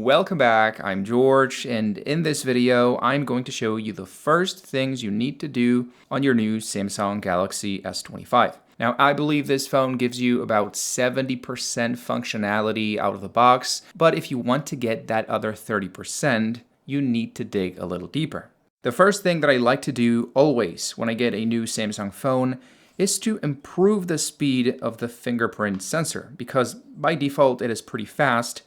Welcome back, I'm George, and in this video, I'm going to show you the first things you need to do on your new Samsung Galaxy S25. Now, I believe this phone gives you about 70% functionality out of the box, but if you want to get that other 30%, you need to dig a little deeper. The first thing that I like to do always when I get a new Samsung phone is to improve the speed of the fingerprint sensor, because by default it is pretty fast,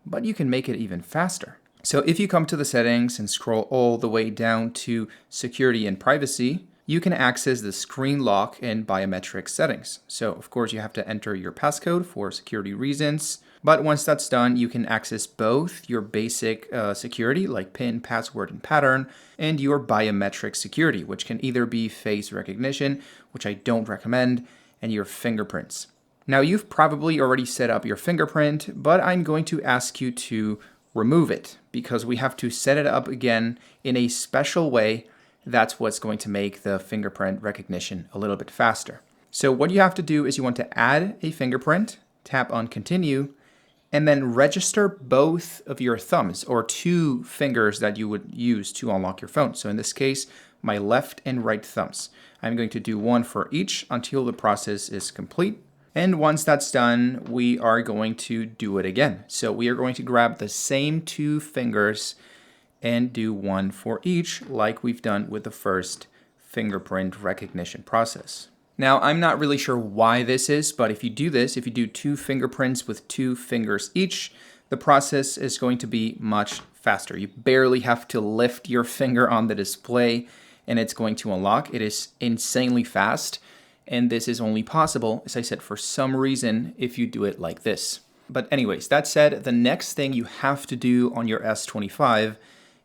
but you can make it even faster. So if you come to the settings and scroll all the way down to security and privacy, you can access the screen lock and biometric settings. So of course you have to enter your passcode for security reasons, but once that's done, you can access both your basic security like PIN, password, and pattern, and your biometric security, which can either be face recognition, which I don't recommend, and your fingerprints. Now, you've probably already set up your fingerprint, but I'm going to ask you to remove it because we have to set it up again in a special way. That's what's going to make the fingerprint recognition a little bit faster. So what you have to do is you want to add a fingerprint, tap on continue, and then register both of your thumbs or two fingers that you would use to unlock your phone. So in this case, my left and right thumbs. I'm going to do one for each until the process is complete. And once that's done, we are going to do it again. So we are going to grab the same two fingers and do one for each, like we've done with the first fingerprint recognition process. Now, I'm not really sure why this is, but if you do this, if you do two fingerprints with two fingers each, the process is going to be much faster. You barely have to lift your finger on the display and it's going to unlock. It is insanely fast. And this is only possible, as I said, for some reason, if you do it like this. But anyways, that said, the next thing you have to do on your S25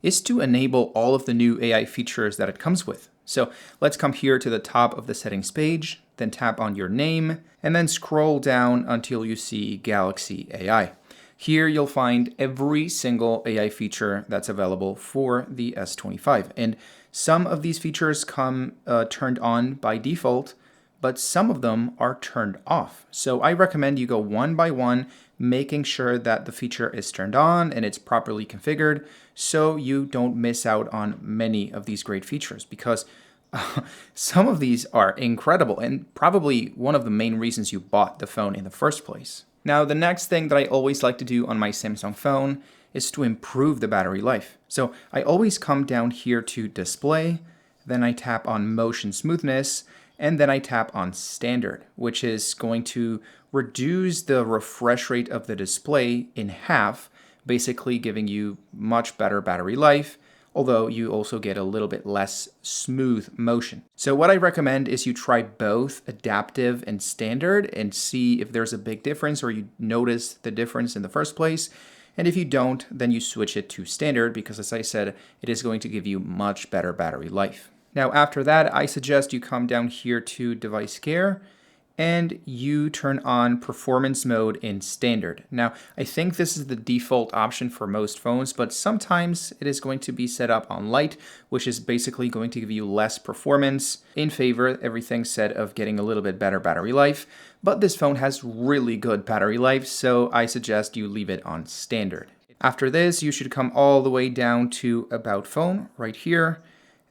is to enable all of the new AI features that it comes with. So let's come here to the top of the settings page, then tap on your name, and then scroll down until you see Galaxy AI. Here you'll find every single AI feature that's available for the S25. And some of these features come turned on by default, but some of them are turned off. So I recommend you go one by one, making sure that the feature is turned on and it's properly configured so you don't miss out on many of these great features, because some of these are incredible and probably one of the main reasons you bought the phone in the first place. Now, the next thing that I always like to do on my Samsung phone is to improve the battery life. So I always come down here to display, then I tap on motion smoothness, and then I tap on standard, which is going to reduce the refresh rate of the display in half, basically giving you much better battery life, although you also get a little bit less smooth motion. So what I recommend is you try both adaptive and standard and see if there's a big difference or you notice the difference in the first place. And if you don't, then you switch it to standard because, as I said, it is going to give you much better battery life. Now, after that, I suggest you come down here to device care and you turn on performance mode in standard. Now, I think this is the default option for most phones, but sometimes it is going to be set up on light, which is basically going to give you less performance in favor, everything said, of getting a little bit better battery life. But this phone has really good battery life, so I suggest you leave it on standard. After this, you should come all the way down to About Phone right here.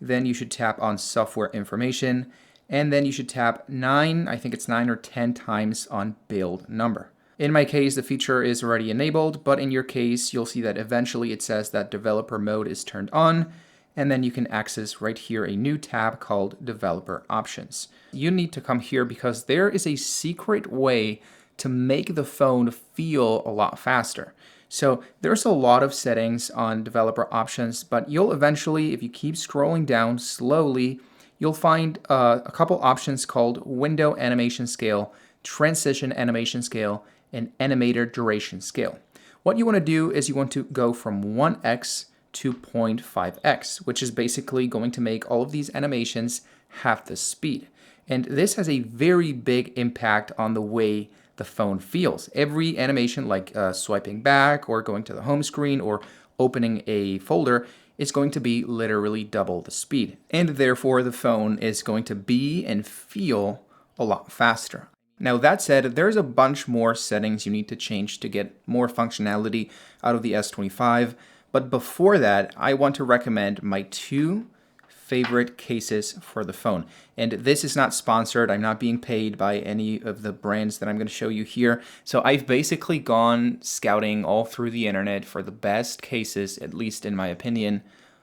Then you should tap on software information, and then you should tap 9 or 10 times on build number. In my case, the feature is already enabled, but in your case, you'll see that eventually it says that developer mode is turned on, and then you can access right here a new tab called developer options. You need to come here because there is a secret way to make the phone feel a lot faster. So there's a lot of settings on developer options, but you'll eventually, if you keep scrolling down slowly, you'll find a couple options called window animation scale, transition animation scale, and animator duration scale. What you want to do is you want to go from 1x to 0.5x, which is basically going to make all of these animations half the speed. And this has a very big impact on the way the phone feels. Every animation, like swiping back or going to the home screen or opening a folder, is going to be literally double the speed. And therefore, the phone is going to be and feel a lot faster. Now that said, there's a bunch more settings you need to change to get more functionality out of the S25. But before that, I want to recommend my 2 favorite cases for the phone. And this is not sponsored. I'm not being paid by any of the brands that I'm going to show you here. So I've basically gone scouting all through the internet for the best cases, at least in my opinion,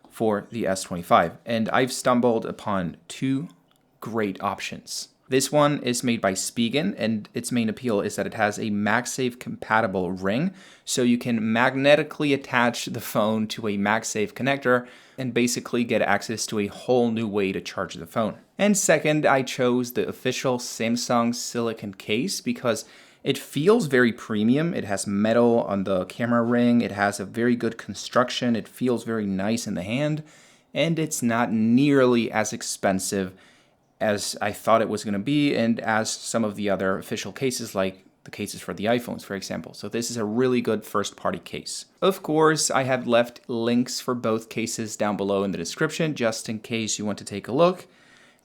for the S25. And I've stumbled upon 2 great options. This one is made by Spigen, and its main appeal is that it has a MagSafe compatible ring, so you can magnetically attach the phone to a MagSafe connector and basically get access to a whole new way to charge the phone. And second, I chose the official Samsung silicone case because it feels very premium. It has metal on the camera ring, it has a very good construction, it feels very nice in the hand, and it's not nearly as expensive as I thought it was going to be, and as some of the other official cases, like the cases for the iPhones, for example. So this is a really good first-party case. Of course, I have left links for both cases down below in the description, just in case you want to take a look.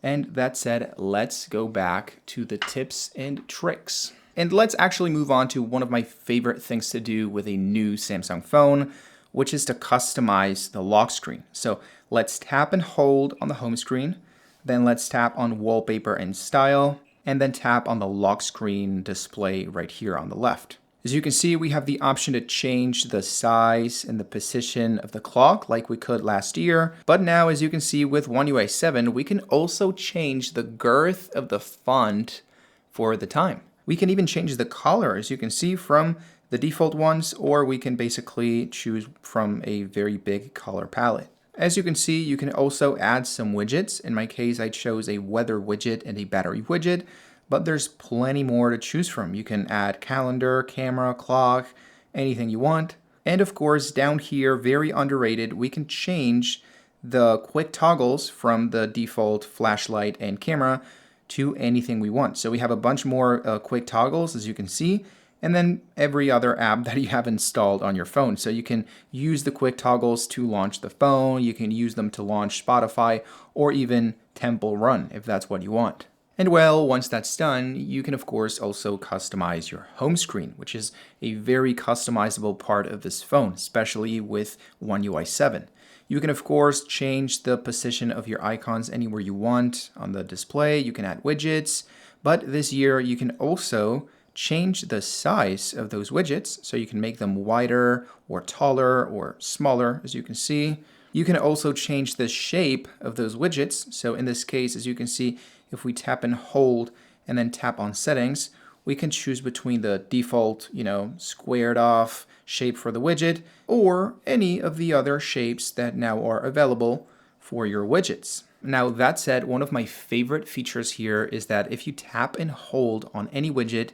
And that said, let's go back to the tips and tricks. And let's actually move on to one of my favorite things to do with a new Samsung phone, which is to customize the lock screen. So let's tap and hold on the home screen. Then let's tap on wallpaper and style, and then tap on the lock screen display right here on the left. As you can see, we have the option to change the size and the position of the clock like we could last year. But now, as you can see with One UI 7, we can also change the girth of the font for the time. We can even change the color, as you can see, from the default ones, or we can basically choose from a very big color palette. As you can see, you can also add some widgets. In my case, I chose a weather widget and a battery widget, but there's plenty more to choose from. You can add calendar, camera, clock, anything you want. And of course, down here, very underrated, we can change the quick toggles from the default flashlight and camera to anything we want. So we have a bunch more quick toggles, as you can see, and then every other app that you have installed on your phone. So you can use the quick toggles to launch the phone, you can use them to launch Spotify, or even Temple Run if that's what you want. And well, once that's done, you can of course also customize your home screen, which is a very customizable part of this phone, especially with One UI 7. You can of course change the position of your icons anywhere you want on the display, you can add widgets, but this year you can also change the size of those widgets, so you can make them wider or taller or smaller, as you can see. You can also change the shape of those widgets. So in this case, as you can see, if we tap and hold and then tap on settings, we can choose between the default, squared off shape for the widget or any of the other shapes that now are available for your widgets. Now that said, one of my favorite features here is that if you tap and hold on any widget,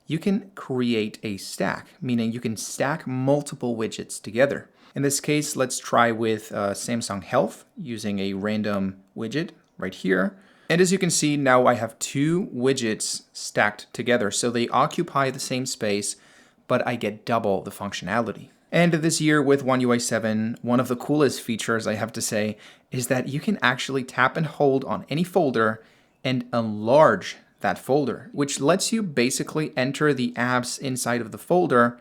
you can create a stack, meaning you can stack multiple widgets together. In this case, let's try with Samsung Health using a random widget right here. And as you can see, now I have 2 widgets stacked together. So they occupy the same space, but I get double the functionality. And this year with One UI 7, one of the coolest features I have to say is that you can actually tap and hold on any folder and enlarge that folder, which lets you basically enter the apps inside of the folder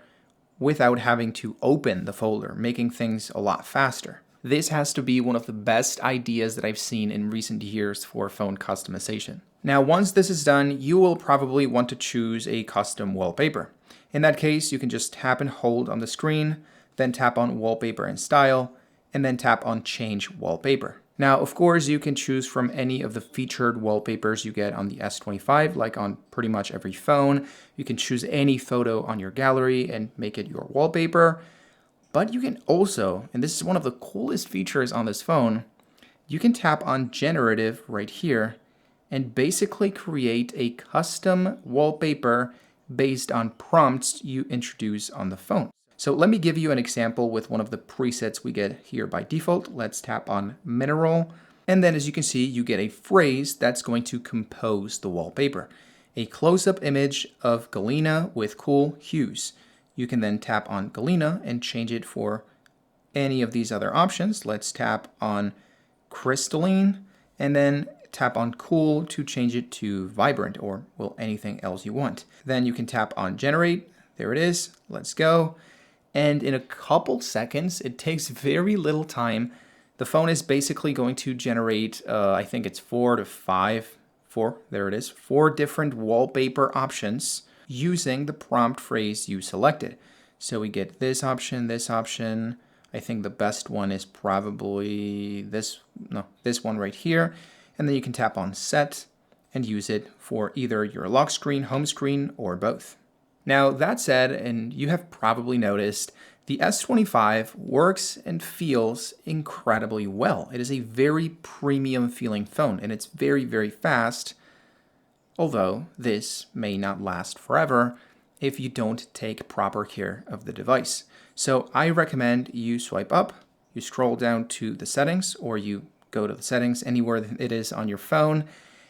without having to open the folder, making things a lot faster. This has to be one of the best ideas that I've seen in recent years for phone customization. Now, once this is done, you will probably want to choose a custom wallpaper. In that case, you can just tap and hold on the screen, then tap on wallpaper and style, and then tap on change wallpaper. Now, of course, you can choose from any of the featured wallpapers you get on the S25, like on pretty much every phone. You can choose any photo on your gallery and make it your wallpaper. But you can also, and this is one of the coolest features on this phone, you can tap on generative right here and basically create a custom wallpaper based on prompts you introduce on the phone. So let me give you an example with one of the presets we get here by default. Let's tap on mineral. And then as you can see, you get a phrase that's going to compose the wallpaper. A close-up image of Galena with cool hues. You can then tap on Galena and change it for any of these other options. Let's tap on crystalline and then tap on cool to change it to vibrant, or well, anything else you want. Then you can tap on generate. There it is. Let's go. And in a couple seconds, it takes very little time. The phone is basically going to generate, I think it's four, there it is, 4 different wallpaper options using the prompt phrase you selected. So we get this option. I think the best one is probably this one right here. And then you can tap on set and use it for either your lock screen, home screen, or both. Now that said, and you have probably noticed, the S25 works and feels incredibly well. It is a very premium feeling phone, and it's very, very fast, although this may not last forever if you don't take proper care of the device. So I recommend you swipe up, you scroll down to the settings, or you go to the settings anywhere it is on your phone,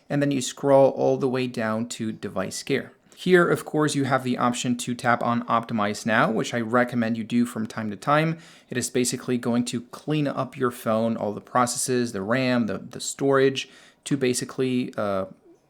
and then you scroll all the way down to device care. Here, of course, you have the option to tap on Optimize Now, which I recommend you do from time to time. It is basically going to clean up your phone, all the processes, the RAM, the storage, to basically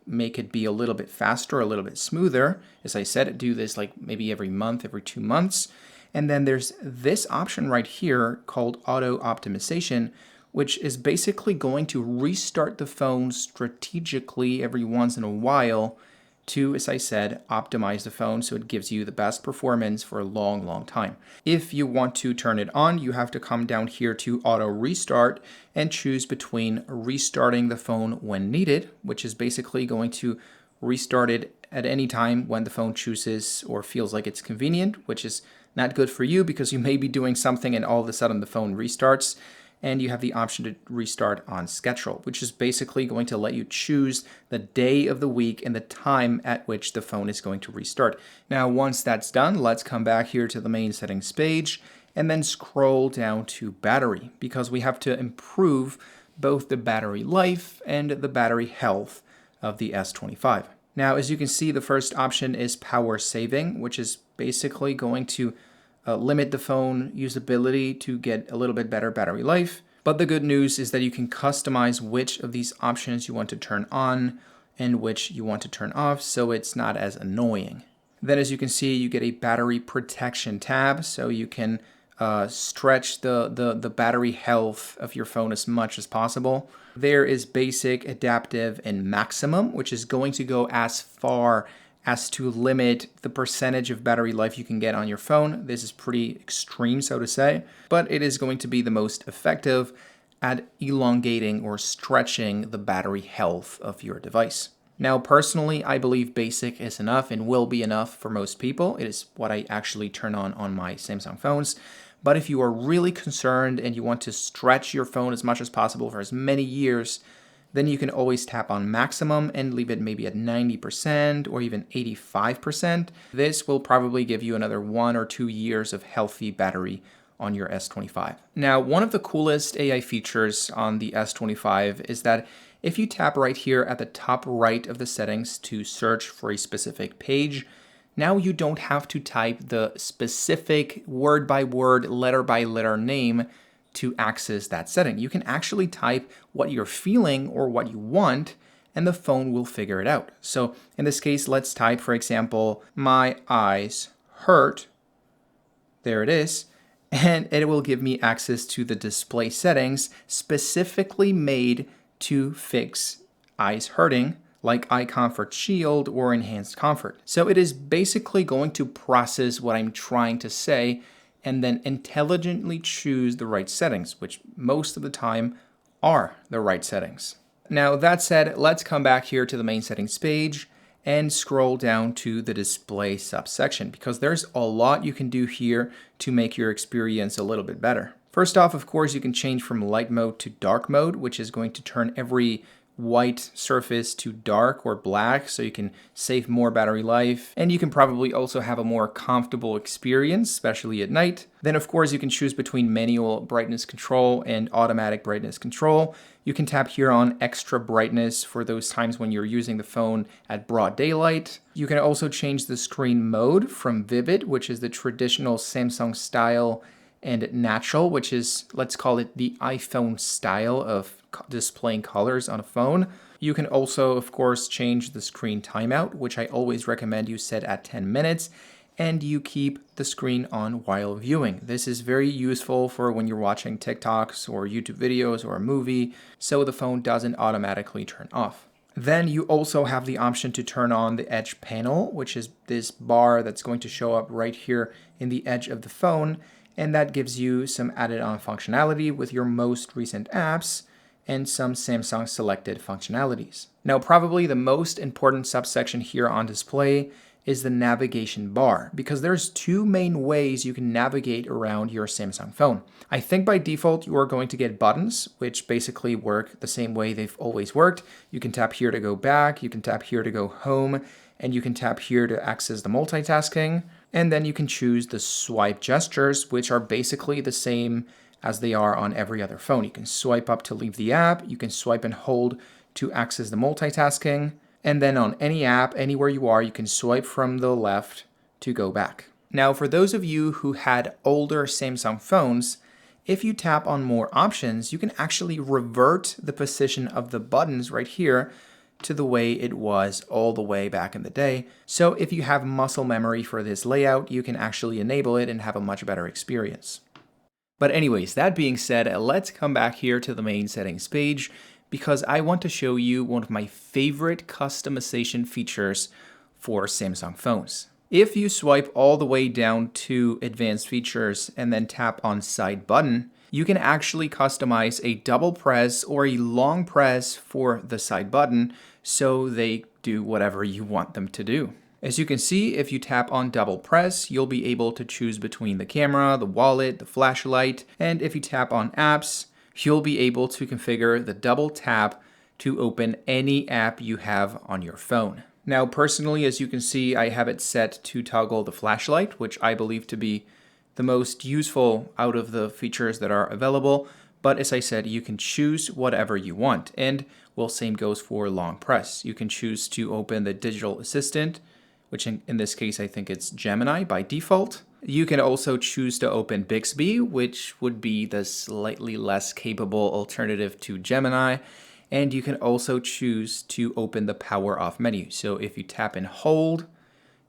make it be a little bit faster, a little bit smoother. As I said, do this like maybe every month, every 2 months. And then there's this option right here called Auto Optimization, which is basically going to restart the phone strategically every once in a while to, as I said, optimize the phone so it gives you the best performance for a long, long time. If you want to turn it on, you have to come down here to Auto Restart and choose between restarting the phone when needed, which is basically going to restart it at any time when the phone chooses or feels like it's convenient, which is not good for you because you may be doing something and all of a sudden the phone restarts. And you have the option to restart on schedule, which is basically going to let you choose the day of the week and the time at which the phone is going to restart. Now, once that's done, let's come back here to the main settings page and then scroll down to battery, because we have to improve both the battery life and the battery health of the S25. Now, as you can see, the first option is power saving, which is basically going to limit the phone usability to get a little bit better battery life. But the good news is that you can customize which of these options you want to turn on and which you want to turn off, so it's not as annoying. Then, as you can see, you get a battery protection tab, so you can stretch the battery health of your phone as much as possible. There is basic, adaptive, and maximum, which is going to go as far as to limit the percentage of battery life you can get on your phone. This is pretty extreme, so to say, but it is going to be the most effective at elongating or stretching the battery health of your device. Now, personally, I believe basic is enough and will be enough for most people. It is what I actually turn on my Samsung phones. But if you are really concerned and you want to stretch your phone as much as possible for as many years, then you can always tap on maximum and leave it maybe at 90% or even 85%. This will probably give you another 1 or 2 years of healthy battery on your S25. Now, one of the coolest AI features on the S25 is that if you tap right here at the top right of the settings to search for a specific page, now you don't have to type the specific word by word, letter by letter name to access that setting. You can actually type what you're feeling or what you want, and the phone will figure it out. So in this case, let's type, for example, my eyes hurt. There it is. And it will give me access to the display settings specifically made to fix eyes hurting, like Eye Comfort Shield or Enhanced Comfort. So it is basically going to process what I'm trying to say and then intelligently choose the right settings, which most of the time are the right settings. Now, that said, let's come back here to the main settings page and scroll down to the display subsection, because there's a lot you can do here to make your experience a little bit better. First off, of course, you can change from light mode to dark mode, which is going to turn every white surface to dark or black, so you can save more battery life, and you can probably also have a more comfortable experience, especially at night. Then, of course, you can choose between manual brightness control and automatic brightness control. You can tap here on extra brightness for those times when you're using the phone at broad daylight. You can also change the screen mode from vivid, which is the traditional Samsung style, and natural, which is, let's call it the iPhone style of displaying colors on a phone. You can also, of course, change the screen timeout, which I always recommend you set at 10 minutes, and you keep the screen on while viewing. This is very useful for when you're watching TikToks or YouTube videos or a movie, so the phone doesn't automatically turn off. Then you also have the option to turn on the edge panel, which is this bar that's going to show up right here in the edge of the phone, and that gives you some added on functionality with your most recent apps and some Samsung selected functionalities. Now, probably the most important subsection here on display is the navigation bar, because there's two main ways you can navigate around your Samsung phone. I think by default you are going to get buttons, which basically work the same way they've always worked. You can tap here to go back, you can tap here to go home, and you can tap here to access the multitasking. And then you can choose the swipe gestures, which are basically the same as they are on every other phone. You can swipe up to leave the app, you can swipe and hold to access the multitasking, and then on any app, anywhere you are, you can swipe from the left to go back. Now, for those of you who had older Samsung phones, if you tap on more options, you can actually revert the position of the buttons right here to the way it was all the way back in the day. So if you have muscle memory for this layout, you can actually enable it and have a much better experience. But anyways, that being said, let's come back here to the main settings page, because I want to show you one of my favorite customization features for Samsung phones. If you swipe all the way down to advanced features and then tap on side button, you can actually customize a double press or a long press for the side button so they do whatever you want them to do. As you can see, if you tap on double press, you'll be able to choose between the camera, the wallet, the flashlight, and if you tap on apps, you'll be able to configure the double tap to open any app you have on your phone. Now, personally, as you can see, I have it set to toggle the flashlight, which I believe to be the most useful out of the features that are available. But as I said, you can choose whatever you want. And well, same goes for long press. You can choose to open the digital assistant, which in this case, I think it's Gemini by default. You can also choose to open Bixby, which would be the slightly less capable alternative to Gemini. And you can also choose to open the power off menu. So if you tap and hold,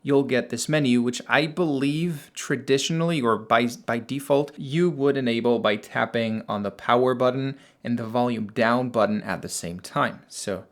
you'll get this menu, which I believe traditionally or by default, you would enable by tapping on the power button and the volume down button at the same time. So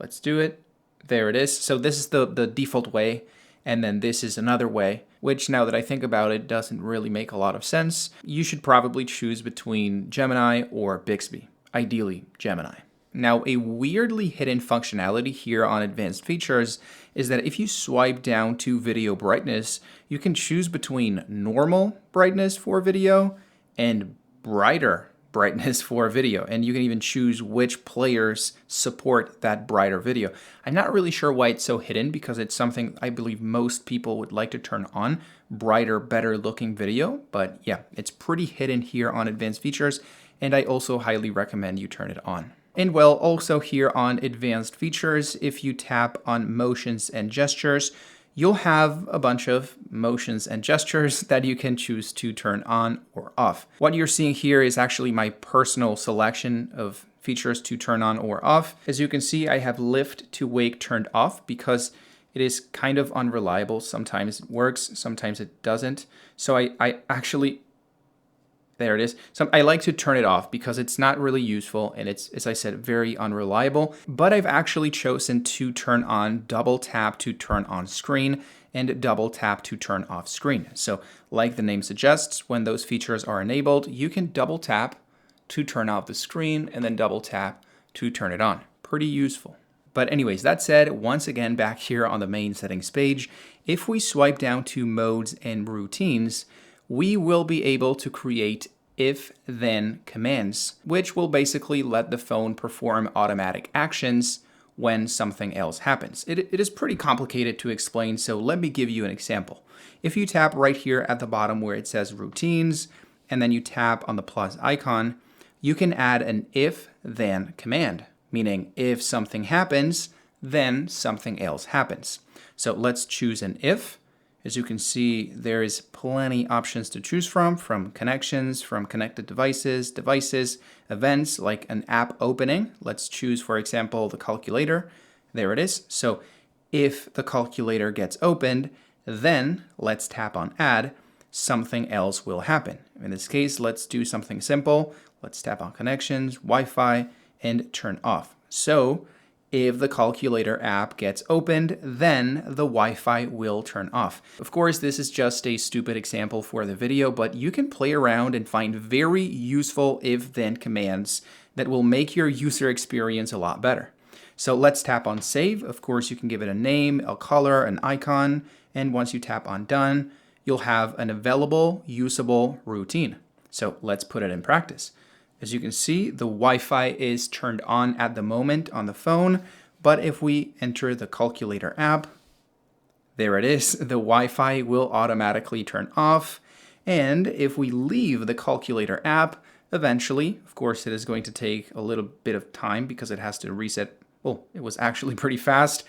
let's do it. There it is. So this is the default way. And then this is another way, which now that I think about it, doesn't really make a lot of sense. You should probably choose between Gemini or Bixby, ideally Gemini. Now, a weirdly hidden functionality here on advanced features is that if you swipe down to video brightness, you can choose between normal brightness for video and brighter brightness for video, and you can even choose which players support that brighter video. I'm not really sure why it's so hidden, because it's something I believe most people would like to turn on, brighter, better looking video, but yeah, it's pretty hidden here on advanced features, and I also highly recommend you turn it on. And well, also here on advanced features, if you tap on motions and gestures, you'll have a bunch of motions and gestures that you can choose to turn on or off. What you're seeing here is actually my personal selection of features to turn on or off. As you can see, I have lift to wake turned off because it is kind of unreliable. Sometimes it works, sometimes it doesn't. So I actually, there it is. So I like to turn it off because it's not really useful and it's, as I said, very unreliable. But I've actually chosen to turn on double tap to turn on screen and double tap to turn off screen. So like the name suggests, when those features are enabled, you can double tap to turn off the screen and then double tap to turn it on. Pretty useful. But anyways, that said, once again, back here on the main settings page, if we swipe down to modes and routines, we will be able to create if-then commands, which will basically let the phone perform automatic actions when something else happens. It is pretty complicated to explain, so let me give you an example. If you tap right here at the bottom where it says routines, and then you tap on the plus icon, you can add an if-then command, meaning if something happens, then something else happens. So let's choose an if, As you can see, there is plenty options to choose from connections, from connected devices, events like an app opening. Let's choose, for example, the calculator. There it is. So if the calculator gets opened, then let's tap on add. Something else will happen. In this case, let's do something simple. Let's tap on connections, Wi-Fi, and turn off. So if the calculator app gets opened, then the Wi-Fi will turn off. Of course, this is just a stupid example for the video, but you can play around and find very useful if-then commands that will make your user experience a lot better. So let's tap on save. Of course, you can give it a name, a color, an icon, and once you tap on done, you'll have an available, usable routine. So let's put it in practice. As you can see, the Wi-Fi is turned on at the moment on the phone, but if we enter the calculator app, there it is, the Wi-Fi will automatically turn off. And if we leave the calculator app, eventually, of course, it is going to take a little bit of time because it has to reset. Well, it was actually pretty fast.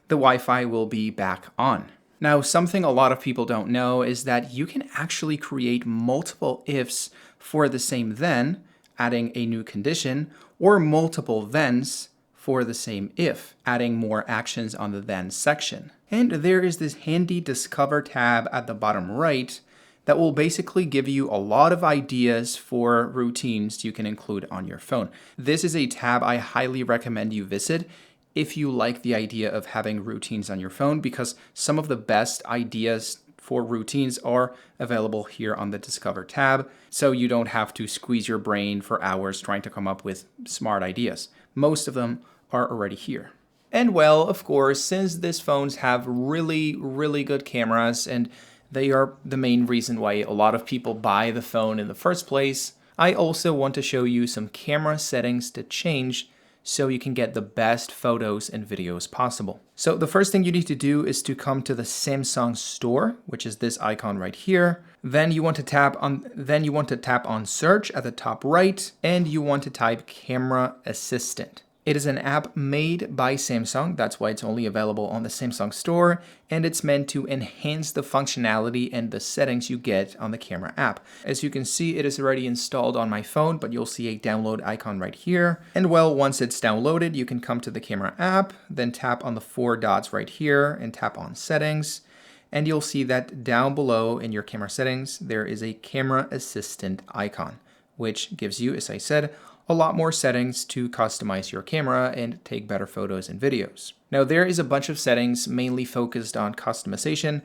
The Wi-Fi will be back on. Now, something a lot of people don't know is that you can actually create multiple ifs for the same then, adding a new condition, or multiple thens for the same if, adding more actions on the then section. And there is this handy Discover tab at the bottom right that will basically give you a lot of ideas for routines you can include on your phone. This is a tab I highly recommend you visit if you like the idea of having routines on your phone, because some of the best ideas for routines are available here on the Discover tab, so you don't have to squeeze your brain for hours trying to come up with smart ideas. Most of them are already here. And well, of course, since these phones have really good cameras and they are the main reason why a lot of people buy the phone in the first place, I also want to show you some camera settings to change so you can get the best photos and videos possible. So the first thing you need to do is to come to the Samsung store, which is this icon right here. Then you want to tap on search at the top right, and you want to type Camera Assistant. It is an app made by Samsung, that's why it's only available on the Samsung store, and it's meant to enhance the functionality and the settings you get on the camera app. As you can see, it is already installed on my phone, but you'll see a download icon right here. And well, once it's downloaded, you can come to the camera app, then tap on the 4 dots right here and tap on settings. And you'll see that down below in your camera settings, there is a Camera Assistant icon, which gives you, as I said, a lot more settings to customize your camera and take better photos and videos. Now, there is a bunch of settings mainly focused on customization,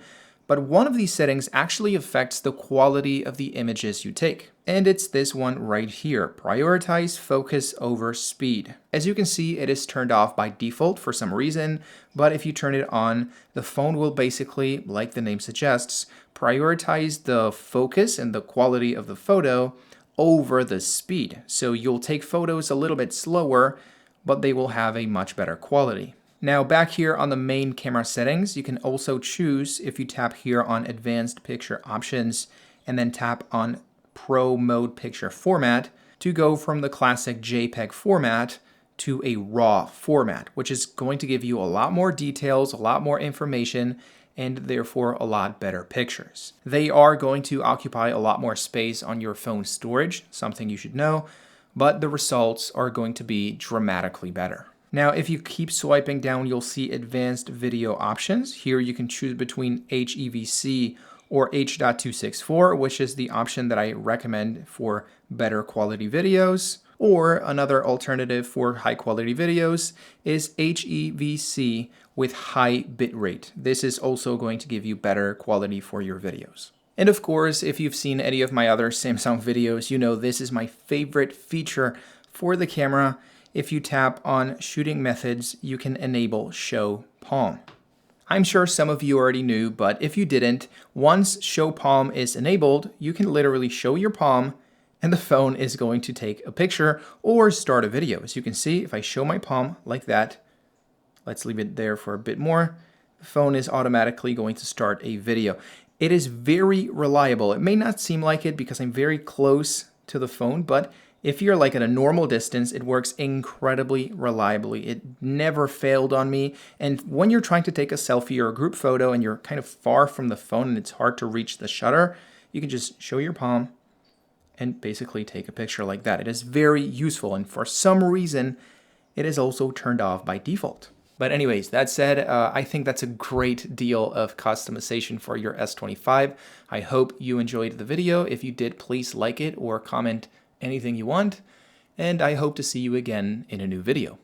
but one of these settings actually affects the quality of the images you take. And it's this one right here, prioritize focus over speed. As you can see, it is turned off by default for some reason, but if you turn it on, the phone will basically, like the name suggests, prioritize the focus and the quality of the photo over the speed. So you'll take photos a little bit slower, but they will have a much better quality. Now back here on the main camera settings, you can also choose, if you tap here on Advanced Picture Options and then tap on Pro Mode Picture Format, to go from the classic JPEG format to a RAW format, which is going to give you a lot more details, a lot more information, and therefore a lot better pictures. They are going to occupy a lot more space on your phone storage, something you should know, but the results are going to be dramatically better. Now, if you keep swiping down, you'll see advanced video options. Here you can choose between HEVC or H.264, which is the option that I recommend for better quality videos. Or another alternative for high quality videos is HEVC with high bitrate. This is also going to give you better quality for your videos. And of course, if you've seen any of my other Samsung videos, you know this is my favorite feature for the camera. If you tap on shooting methods, you can enable show palm. I'm sure some of you already knew, but if you didn't, once show palm is enabled, you can literally show your palm and the phone is going to take a picture or start a video. As you can see, if I show my palm like that, let's leave it there for a bit more, the phone is automatically going to start a video. It is very reliable. It may not seem like it because I'm very close to the phone, but If you're like at a normal distance, it works incredibly reliably. It never failed on me. And when you're trying to take a selfie or a group photo and you're kind of far from the phone and it's hard to reach the shutter, you can just show your palm and basically take a picture like that. It is very useful, and for some reason, it is also turned off by default. But anyways, that said, I think that's a great deal of customization for your S25. I hope you enjoyed the video. If you did, please like it or comment anything you want. And I hope to see you again in a new video.